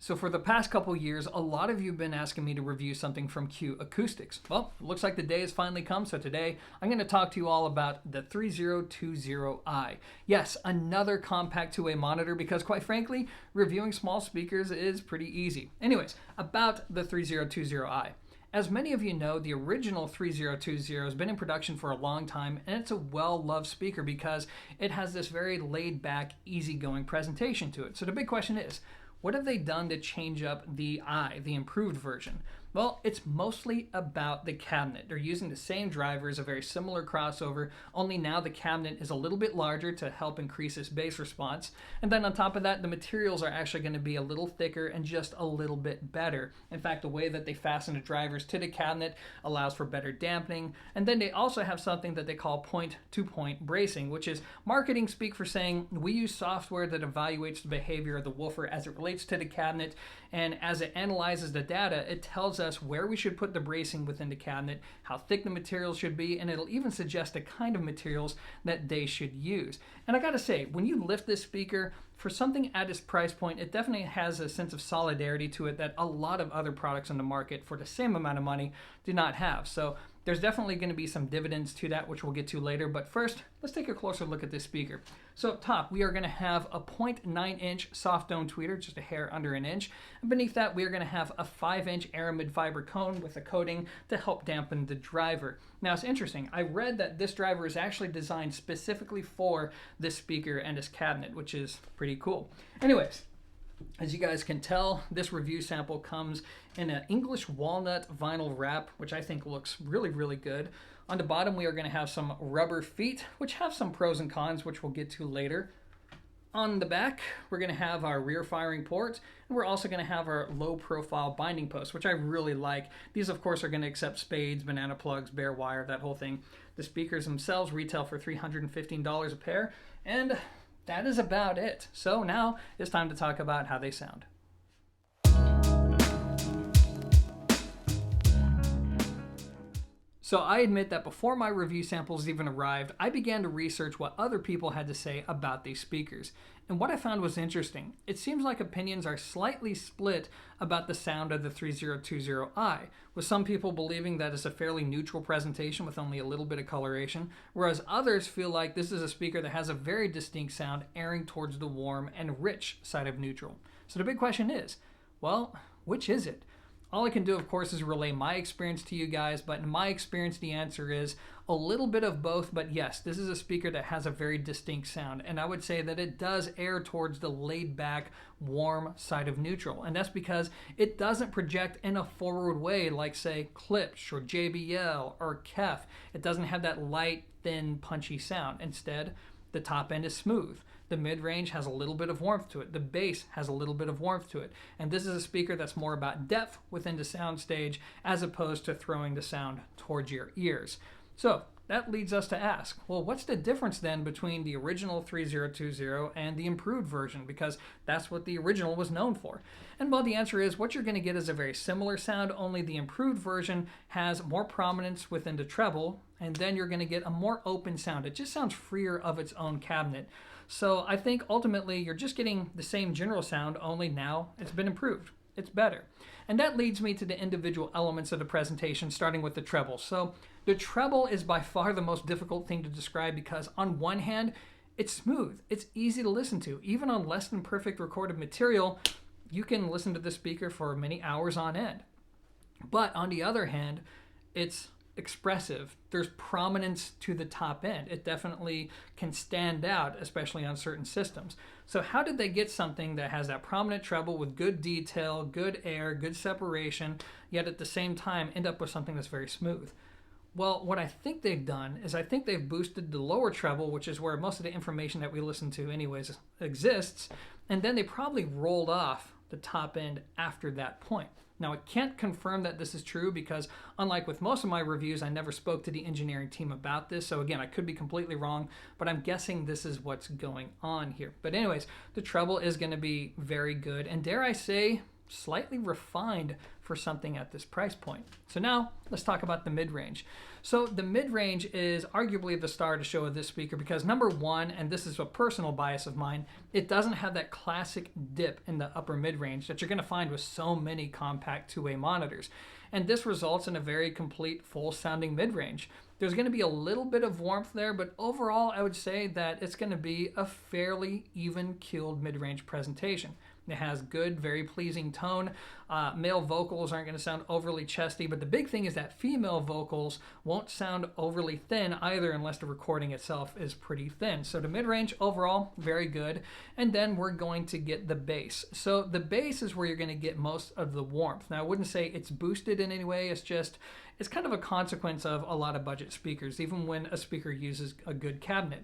So for the past couple years, a lot of you have been asking me to review something from QAcoustics. Well, it looks like the day has finally come, so today I'm going to talk to you all about the 3020i. Yes, another compact two-way monitor because quite frankly, reviewing small speakers is pretty easy. Anyways, about the 3020i. As many of you know, the original 3020 has been in production for a long time, and it's a well-loved speaker because it has this very laid-back, easygoing presentation to it. So the big question is, what have they done to change up the improved version? Well, it's mostly about the cabinet. They're using the same drivers, a very similar crossover, only now the cabinet is a little bit larger to help increase its bass response. And then on top of that, the materials are actually going to be a little thicker and just a little bit better. In fact, the way that they fasten the drivers to the cabinet allows for better dampening. And then they also have something that they call point-to-point bracing, which is marketing speak for saying we use software that evaluates the behavior of the woofer as it relates to the cabinet, and as it analyzes the data, it tells us where we should put the bracing within the cabinet, how thick the materials should be, and it'll even suggest the kind of materials that they should use. And I gotta say, when you lift this speaker, for something at its price point, it definitely has a sense of solidarity to it that a lot of other products on the market for the same amount of money do not have. So there's definitely going to be some dividends to that, which we'll get to later. But first, let's take a closer look at this speaker. So up top, we are going to have a 0.9-inch soft dome tweeter, just a hair under an inch. And beneath that, we are going to have a 5-inch aramid fiber cone with a coating to help dampen the driver. Now, it's interesting. I read that this driver is actually designed specifically for this speaker and this cabinet, which is pretty cool. Anyways, as you guys can tell, this review sample comes in an English walnut vinyl wrap, which I think looks really, really good. On the bottom, we are going to have some rubber feet, which have some pros and cons, which we'll get to later. On the back, we're going to have our rear firing port, and we're also going to have our low profile binding posts, which I really like. These, of course, are going to accept spades, banana plugs, bare wire, that whole thing. The speakers themselves retail for $315 a pair, and that is about it. So now it's time to talk about how they sound. So I admit that before my review samples even arrived, I began to research what other people had to say about these speakers. And what I found was interesting. It seems like opinions are slightly split about the sound of the 3020i, with some people believing that it's a fairly neutral presentation with only a little bit of coloration, whereas others feel like this is a speaker that has a very distinct sound erring towards the warm and rich side of neutral. So the big question is, well, which is it? All I can do, of course, is relay my experience to you guys, but in my experience, the answer is a little bit of both, but yes, this is a speaker that has a very distinct sound, and I would say that it does err towards the laid-back, warm side of neutral, and that's because it doesn't project in a forward way like, say, Klipsch or JBL or Kef. It doesn't have that light, thin, punchy sound. Instead, the top end is smooth. The mid-range has a little bit of warmth to it. The bass has a little bit of warmth to it. And this is a speaker that's more about depth within the sound stage as opposed to throwing the sound towards your ears. So that leads us to ask, well, what's the difference then between the original 3020 and the improved version? Because that's what the original was known for. And well, the answer is what you're going to get is a very similar sound, only the improved version has more prominence within the treble, and then you're going to get a more open sound. It just sounds freer of its own cabinet. So I think ultimately you're just getting the same general sound, only now it's been improved. It's better. And that leads me to the individual elements of the presentation, starting with the treble. So the treble is by far the most difficult thing to describe because on one hand, it's smooth. It's easy to listen to. Even on less than perfect recorded material, you can listen to the speaker for many hours on end. But on the other hand, it's expressive. There's prominence to the top end. It definitely can stand out, especially on certain systems. So how did they get something that has that prominent treble with good detail, good air, good separation, yet at the same time end up with something that's very smooth? Well, what I think they've done is I think they've boosted the lower treble, which is where most of the information that we listen to anyways exists, and then they probably rolled off the top end after that point. Now, I can't confirm that this is true because unlike with most of my reviews, I never spoke to the engineering team about this. So again, I could be completely wrong, but I'm guessing this is what's going on here. But anyways, the treble is going to be very good. And dare I say, slightly refined for something at this price point. So now let's talk about the mid-range. So the mid-range is arguably the star to show of this speaker because number one, and this is a personal bias of mine, it doesn't have that classic dip in the upper mid-range that you're going to find with so many compact two-way monitors. And this results in a very complete, full-sounding mid-range. There's going to be a little bit of warmth there, but overall I would say that it's going to be a fairly even-keeled mid-range presentation. It has good, very pleasing tone. Male vocals aren't going to sound overly chesty, but the big thing is that female vocals won't sound overly thin either unless the recording itself is pretty thin. So the mid-range overall, very good. And then we're going to get the bass. So the bass is where you're going to get most of the warmth. Now I wouldn't say it's boosted in any way, it's kind of a consequence of a lot of budget speakers, even when a speaker uses a good cabinet.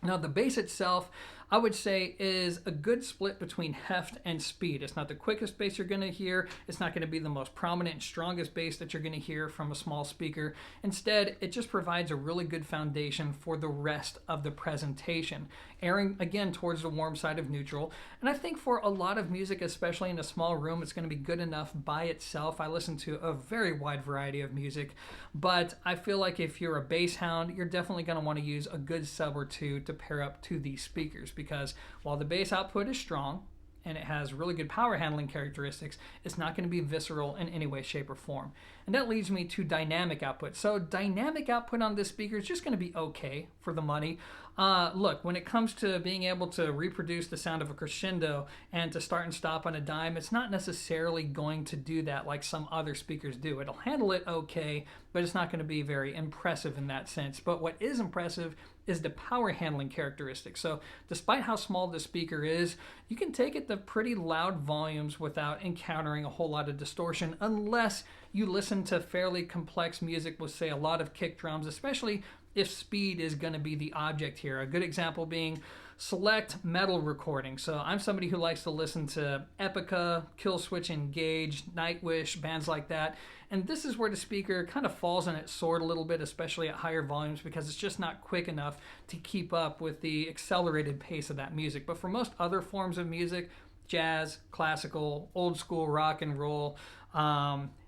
Now the bass itself, I would say, is a good split between heft and speed. It's not the quickest bass you're going to hear. It's not going to be the most prominent and strongest bass that you're going to hear from a small speaker. Instead, it just provides a really good foundation for the rest of the presentation, airing again towards the warm side of neutral. And I think for a lot of music, especially in a small room, it's going to be good enough by itself. I listen to a very wide variety of music, but I feel like if you're a bass hound, you're definitely going to want to use a good sub or two to pair up to these speakers, because while the bass output is strong and it has really good power handling characteristics, it's not going to be visceral in any way, shape, or form. And that leads me to dynamic output. So dynamic output on this speaker is just going to be okay for the money. Look, when it comes to being able to reproduce the sound of a crescendo and to start and stop on a dime, it's not necessarily going to do that like some other speakers do. It'll handle it okay, but it's not going to be very impressive in that sense. But what is impressive is the power handling characteristics. So despite how small the speaker is, you can take it to pretty loud volumes without encountering a whole lot of distortion, unless you listen to fairly complex music with, say, a lot of kick drums, especially if speed is going to be the object here. A good example being select metal recording. So I'm somebody who likes to listen to Epica, Killswitch Engage, Nightwish, bands like that. And this is where the speaker kind of falls on its sword a little bit, especially at higher volumes, because it's just not quick enough to keep up with the accelerated pace of that music. But for most other forms of music, jazz, classical, old school rock and roll,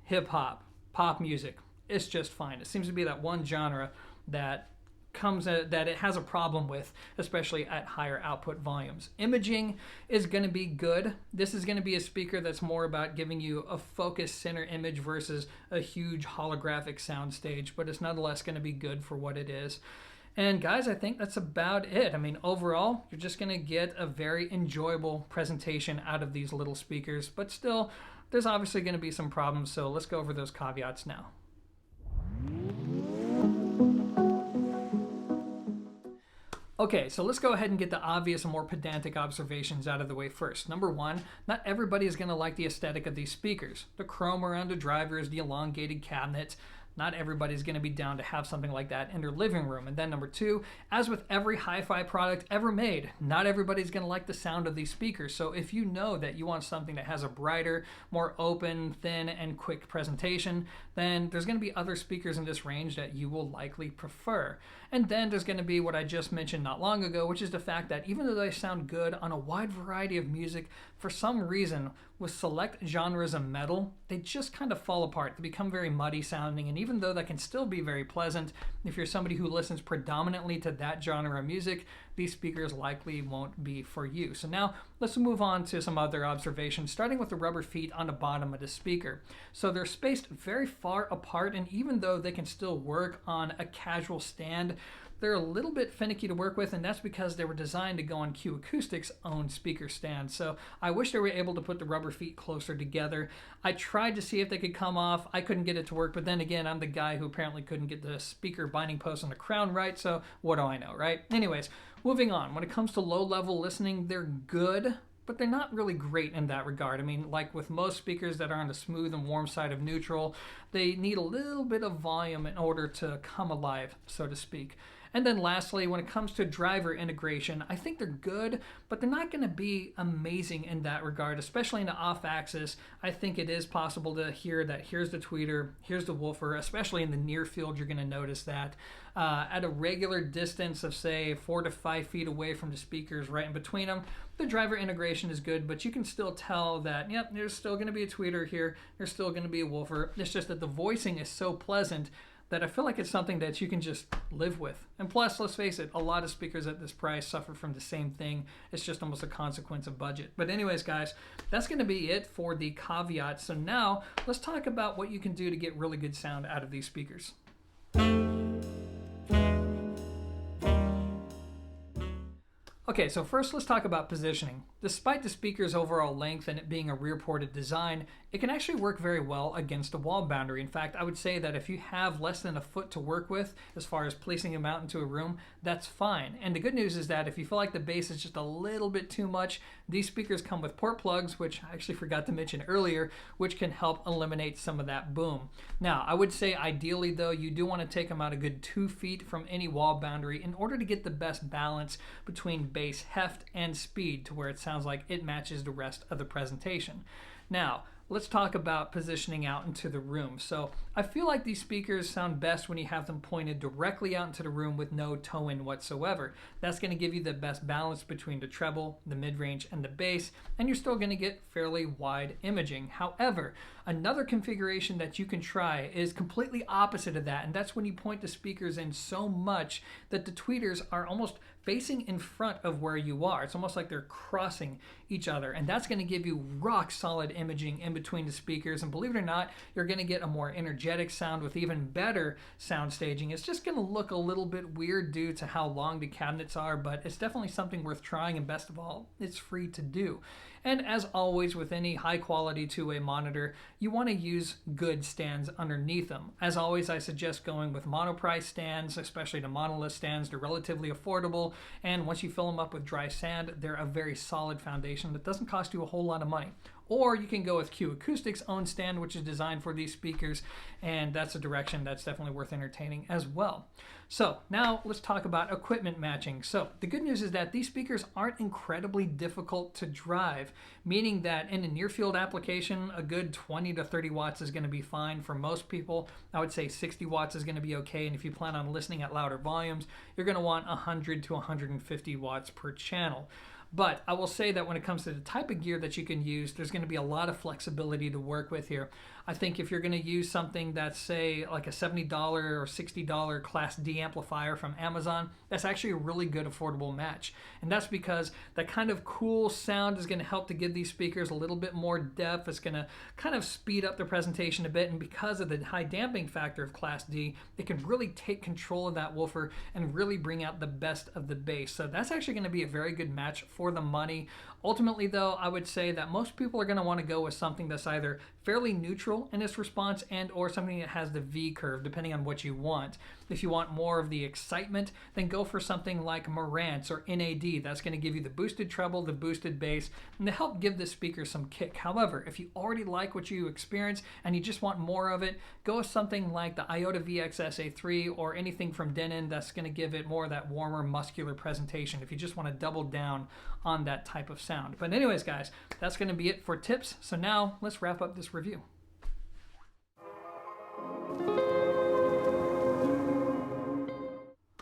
hip hop, pop music, it's just fine. It seems to be that one genre that it has a problem with, especially at higher output volumes. Imaging is going to be good. This is going to be a speaker that's more about giving you a focused center image versus a huge holographic soundstage, but it's nonetheless going to be good for what it is. And guys, I think that's about it. I mean, overall, you're just going to get a very enjoyable presentation out of these little speakers, but still, there's obviously going to be some problems, so let's go over those caveats now. Okay, so let's go ahead and get the obvious and more pedantic observations out of the way first. Number one, not everybody is going to like the aesthetic of these speakers. The chrome around the drivers, the elongated cabinets. Not everybody's going to be down to have something like that in their living room. And then number two, as with every hi-fi product ever made, not everybody's going to like the sound of these speakers. So if you know that you want something that has a brighter, more open, thin, and quick presentation, then there's going to be other speakers in this range that you will likely prefer. And then there's going to be what I just mentioned not long ago, which is the fact that even though they sound good on a wide variety of music, for some reason, with select genres of metal, they just kind of fall apart. They become very muddy sounding, and even though that can still be very pleasant, if you're somebody who listens predominantly to that genre of music, these speakers likely won't be for you. So now let's move on to some other observations, starting with the rubber feet on the bottom of the speaker. So they're spaced very far apart, and even though they can still work on a casual stand, they're a little bit finicky to work with, and that's because they were designed to go on QAcoustics' own speaker stand. So I wish they were able to put the rubber feet closer together. I tried to see if they could come off. I couldn't get it to work, but then again, I'm the guy who apparently couldn't get the speaker binding post on the crown right, so what do I know, right? Anyways, moving on. When it comes to low-level listening, they're good, but they're not really great in that regard. I mean, like with most speakers that are on the smooth and warm side of neutral, they need a little bit of volume in order to come alive, so to speak. And then lastly, when it comes to driver integration, I think they're good, but they're not going to be amazing in that regard, especially in the off-axis. I think it is possible to hear that here's the tweeter, here's the woofer, especially in the near field, you're going to notice that. At a regular distance of, say, 4 to 5 feet away from the speakers right in between them, the driver integration is good, but you can still tell that, yep, there's still going to be a tweeter here, there's still going to be a woofer. It's just that the voicing is so pleasant that I feel like it's something that you can just live with. And plus, let's face it, a lot of speakers at this price suffer from the same thing. It's just almost a consequence of budget. But anyways, guys, that's going to be it for the caveats. So now let's talk about what you can do to get really good sound out of these speakers. Okay, so first let's talk about positioning. Despite the speaker's overall length and it being a rear-ported design, it can actually work very well against a wall boundary. In fact, I would say that if you have less than a foot to work with as far as placing them out into a room, that's fine. And the good news is that if you feel like the bass is just a little bit too much, these speakers come with port plugs, which I actually forgot to mention earlier, which can help eliminate some of that boom. Now, I would say ideally though, you do want to take them out a good 2 feet from any wall boundary in order to get the best balance between bass heft and speed to where it sounds like it matches the rest of the presentation. Now, let's talk about positioning out into the room. So I feel like these speakers sound best when you have them pointed directly out into the room with no toe in whatsoever. That's going to give you the best balance between the treble, the mid-range, and the bass, and you're still going to get fairly wide imaging. However, another configuration that you can try is completely opposite of that, and that's when you point the speakers in so much that the tweeters are almost facing in front of where you are. It's almost like they're crossing each other, and that's going to give you rock solid imaging in between the speakers. And believe it or not, you're going to get a more energetic sound with even better sound staging. It's just going to look a little bit weird due to how long the cabinets are, but it's definitely something worth trying, and best of all, it's free to do. And as always with any high quality two-way monitor, you want to use good stands underneath them. As always, I suggest going with monoprice stands, especially the monolith stands. They're relatively affordable, and once you fill them up with dry sand, they're a very solid foundation that doesn't cost you a whole lot of money. Or you can go with QAcoustics' own stand, which is designed for these speakers, and that's a direction that's definitely worth entertaining as well. So now let's talk about equipment matching. So the good news is that these speakers aren't incredibly difficult to drive, meaning that in a near field application, a good 20 to 30 watts is going to be fine for most people. I would say 60 watts is going to be okay, and if you plan on listening at louder volumes, you're going to want 100 to 150 watts per channel. But I will say that when it comes to the type of gear that you can use, there's going to be a lot of flexibility to work with here. I think if you're going to use something that's, say, like a $70 or $60 Class D amplifier from Amazon, that's actually a really good affordable match. And that's because that kind of cool sound is going to help to give these speakers a little bit more depth. It's going to kind of speed up the presentation a bit. And because of the high damping factor of Class D, it can really take control of that woofer and really bring out the best of the bass. So that's actually going to be a very good match for the money. Ultimately, though, I would say that most people are going to want to go with something that's either fairly neutral in its response and or something that has the V curve, depending on what you want. If you want more of the excitement, then go for something like Marantz or NAD. That's going to give you the boosted treble, the boosted bass, and to help give the speaker some kick. However, if you already like what you experience and you just want more of it, go with something like the Iotavx SA3 or anything from Denon that's going to give it more of that warmer, muscular presentation if you just want to double down on that type of sound. But anyways, guys, that's going to be it for tips. So now let's wrap up this review.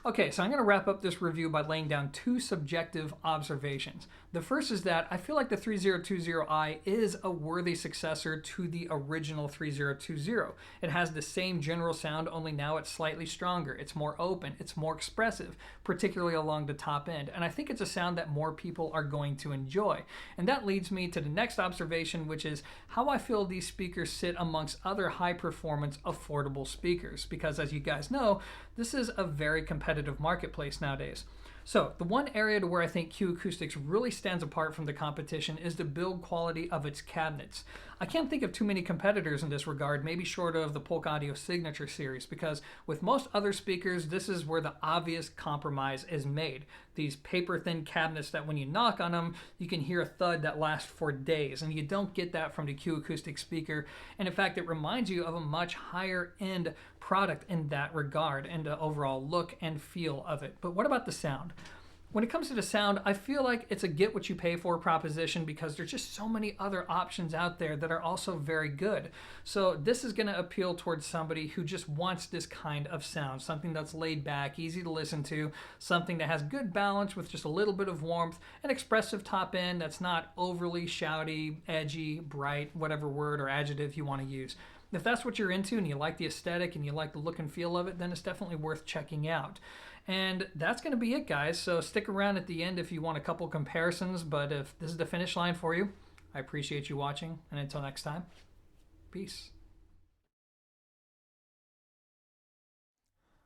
Okay, so I'm going to wrap up this review by laying down two subjective observations. The first is that I feel like the 3020i is a worthy successor to the original 3020. It has the same general sound, only now it's slightly stronger. It's more open, it's more expressive, particularly along the top end. And I think it's a sound that more people are going to enjoy. And that leads me to the next observation, which is how I feel these speakers sit amongst other high-performance, affordable speakers. Because as you guys know, this is a very competitive marketplace nowadays. So the one area to where I think QAcoustics really stands apart from the competition is the build quality of its cabinets. I can't think of too many competitors in this regard, maybe short of the Polk Audio Signature series, because with most other speakers, this is where the obvious compromise is made. These paper-thin cabinets that when you knock on them, you can hear a thud that lasts for days, and you don't get that from the QAcoustics speaker. And in fact, it reminds you of a much higher-end product in that regard, and the overall look and feel of it. But what about the sound? When it comes to the sound, I feel like it's a get what you pay for proposition because there's just so many other options out there that are also very good. So this is going to appeal towards somebody who just wants this kind of sound, something that's laid back, easy to listen to, something that has good balance with just a little bit of warmth, an expressive top end that's not overly shouty, edgy, bright, whatever word or adjective you want to use. If that's what you're into and you like the aesthetic and you like the look and feel of it, then it's definitely worth checking out. And that's going to be it, guys. So stick around at the end if you want a couple comparisons. But if this is the finish line for you, I appreciate you watching. And until next time, peace.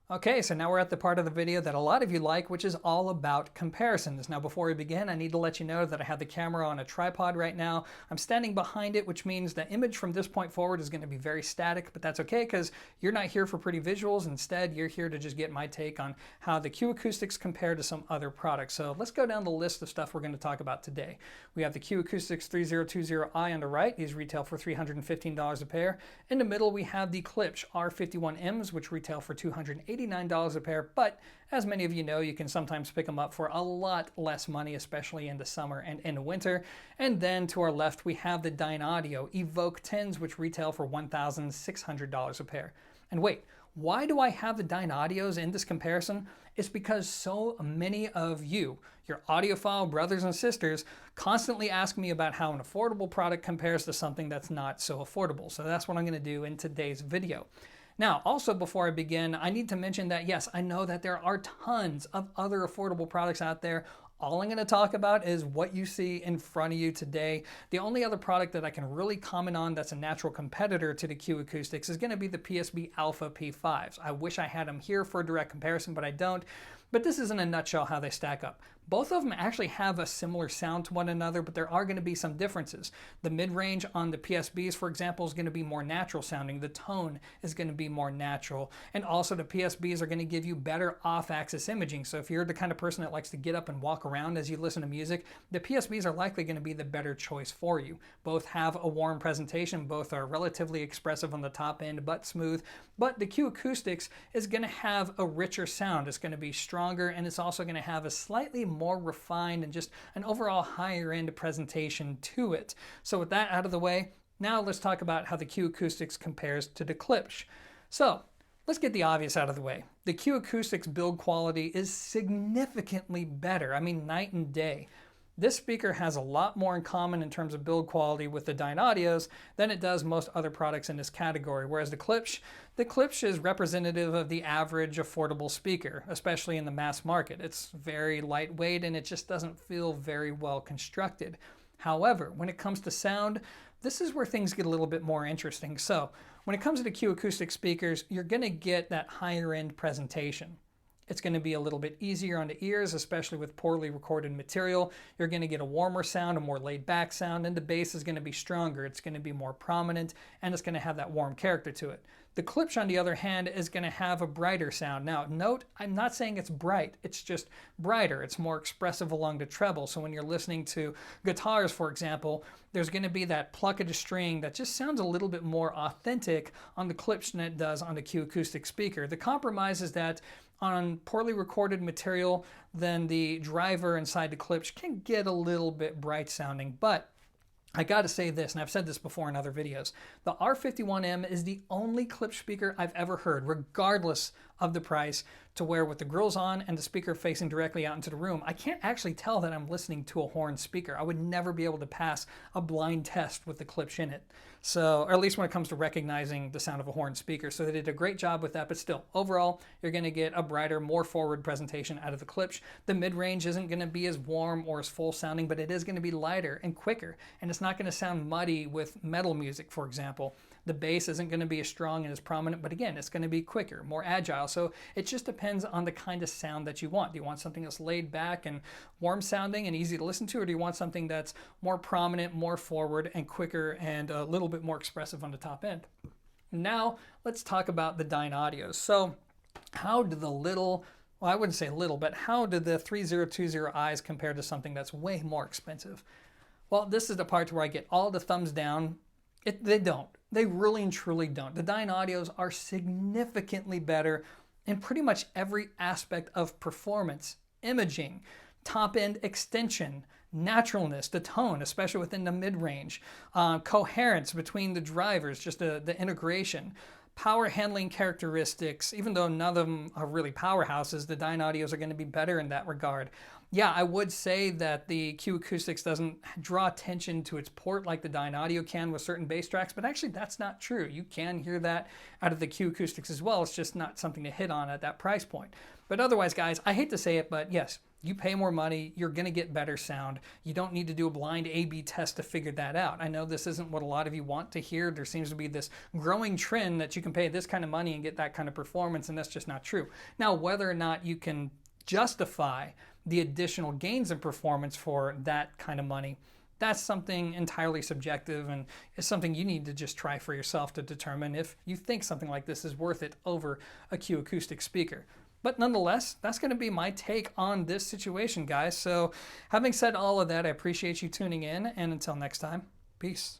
Okay, so now we're at the part of the video that a lot of you like, which is all about comparisons. Now, before we begin, I need to let you know that I have the camera on a tripod right now. I'm standing behind it, which means the image from this point forward is going to be very static, but that's okay because you're not here for pretty visuals. Instead, you're here to just get my take on how the QAcoustics compare to some other products. So let's go down the list of stuff we're going to talk about today. We have the QAcoustics 3020i on the right. These retail for $315 a pair. In the middle, we have the Klipsch R51Ms, which retail for $289 a pair, but as many of you know, you can sometimes pick them up for a lot less money, especially in the summer and in the winter. And then to our left, we have the Dynaudio Evoke 10s, which retail for $1,600 a pair. And wait, why do I have the Dynaudios in this comparison? It's because so many of you, your audiophile brothers and sisters, constantly ask me about how an affordable product compares to something that's not so affordable. So that's what I'm going to do in today's video. Now, also before I begin, I need to mention that yes, I know that there are tons of other affordable products out there. All I'm going to talk about is what you see in front of you today. The only other product that I can really comment on that's a natural competitor to the QAcoustics is going to be the PSB Alpha P5s. I wish I had them here for a direct comparison, but I don't. But this is in a nutshell how they stack up. Both of them actually have a similar sound to one another, but there are going to be some differences. The mid-range on the PSBs, for example, is going to be more natural sounding. The tone is going to be more natural. And also the PSBs are going to give you better off-axis imaging. So if you're the kind of person that likes to get up and walk around as you listen to music, the PSBs are likely going to be the better choice for you. Both have a warm presentation. Both are relatively expressive on the top end, but smooth. But the QAcoustics is going to have a richer sound. It's going to be stronger, and it's also going to have a slightly more refined and just an overall higher end presentation to it. So with that out of the way, now let's talk about how the QAcoustics compares to the Klipsch. So let's get the obvious out of the way. The QAcoustics build quality is significantly better. I mean, night and day. This speaker has a lot more in common in terms of build quality with the Dynaudios than it does most other products in this category, whereas the Klipsch is representative of the average affordable speaker, especially in the mass market. It's very lightweight and it just doesn't feel very well constructed. However, when it comes to sound, this is where things get a little bit more interesting. So when it comes to the QAcoustics speakers, you're going to get that higher end presentation. It's going to be a little bit easier on the ears, especially with poorly recorded material. You're going to get a warmer sound, a more laid back sound, and the bass is going to be stronger. It's going to be more prominent, and it's going to have that warm character to it. The Klipsch, on the other hand, is going to have a brighter sound. Now, note, I'm not saying it's bright. It's just brighter. It's more expressive along the treble. So when you're listening to guitars, for example, there's going to be that pluck of the string that just sounds a little bit more authentic on the Klipsch than it does on the QAcoustics speaker. The compromise is that on poorly recorded material, then the driver inside the Klipsch can get a little bit bright sounding. But I gotta say this, and I've said this before in other videos, the R51M is the only Klipsch speaker I've ever heard, regardless of the price, to where with the grills on and the speaker facing directly out into the room, I can't actually tell that I'm listening to a horn speaker. I would never be able to pass a blind test with the Klipsch in it. So, or at least when it comes to recognizing the sound of a horn speaker. So they did a great job with that, but still, overall, you're going to get a brighter, more forward presentation out of the Klipsch. The mid-range isn't going to be as warm or as full sounding, but it is going to be lighter and quicker, and it's not going to sound muddy with metal music, for example. The bass isn't going to be as strong and as prominent, but again, it's going to be quicker, more agile. So it just depends on the kind of sound that you want. Do you want something that's laid back and warm sounding and easy to listen to, or do you want something that's more prominent, more forward, and quicker and a little bit more expressive on the top end? Now let's talk about the Dynaudios. So how do the little, well, I wouldn't say little, but how do the 3020i's compare to something that's way more expensive? Well, this is the part where I get all the thumbs down. They don't. They really and truly don't. The Dynaudios are significantly better in pretty much every aspect of performance, imaging, top-end extension, naturalness, the tone, especially within the mid-range, coherence between the drivers, just the integration, power handling characteristics. Even though none of them are really powerhouses, the Dynaudios are going to be better in that regard. Yeah, I would say that the QAcoustics doesn't draw attention to its port like the Dynaudio can with certain bass tracks, but actually that's not true. You can hear that out of the QAcoustics as well. It's just not something to hit on at that price point. But otherwise, guys, I hate to say it, but yes, you pay more money, you're going to get better sound. You don't need to do a blind A/B test to figure that out. I know this isn't what a lot of you want to hear. There seems to be this growing trend that you can pay this kind of money and get that kind of performance, and that's just not true. Now, whether or not you can justify the additional gains in performance for that kind of money, that's something entirely subjective, and it's something you need to just try for yourself to determine if you think something like this is worth it over a QAcoustic speaker. But nonetheless, that's going to be my take on this situation, guys. So having said all of that, I appreciate you tuning in, and until next time, peace.